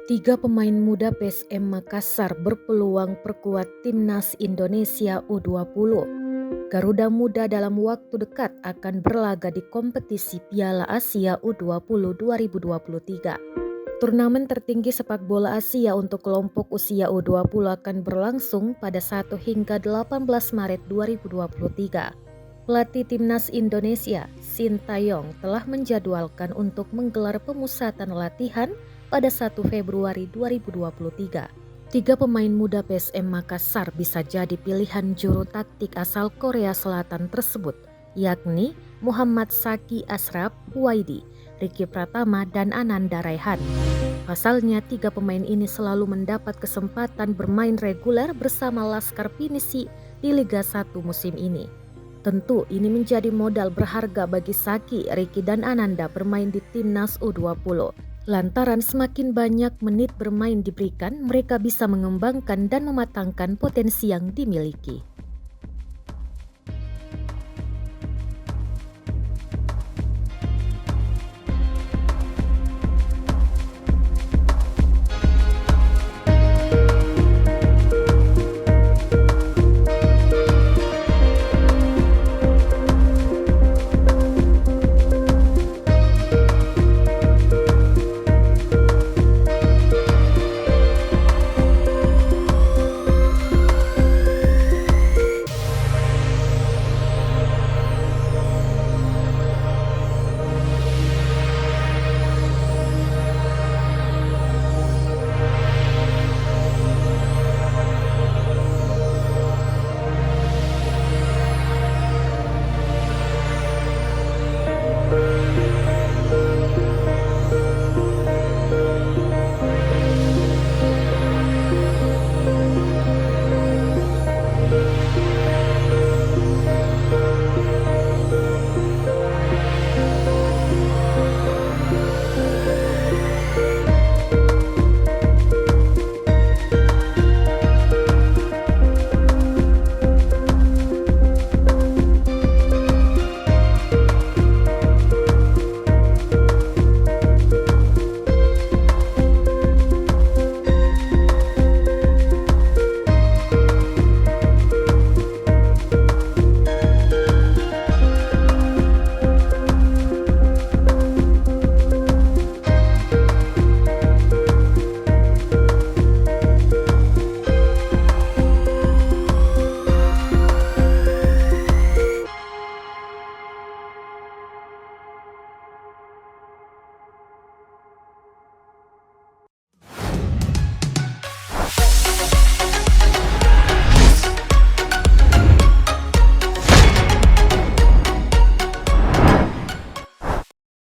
Tiga pemain muda PSM Makassar berpeluang perkuat timnas Indonesia U20. Garuda Muda dalam waktu dekat akan berlaga di kompetisi Piala Asia U20 2023. Turnamen tertinggi sepak bola Asia untuk kelompok usia U20 akan berlangsung pada 1 hingga 18 Maret 2023. Pelatih timnas Indonesia, Sintayong, telah menjadwalkan untuk menggelar pemusatan latihan pada 1 Februari 2023. Tiga pemain muda PSM Makassar bisa jadi pilihan juru taktik asal Korea Selatan tersebut, yakni Muhammad Saki Ashraf Huwaidi, Ricky Pratama, dan Ananda Raihan. Pasalnya, tiga pemain ini selalu mendapat kesempatan bermain reguler bersama Laskar Pinisi di Liga 1 musim ini. Tentu ini menjadi modal berharga bagi Saki, Ricky, dan Ananda bermain di timnas U20. Lantaran semakin banyak menit bermain diberikan, mereka bisa mengembangkan dan mematangkan potensi yang dimiliki.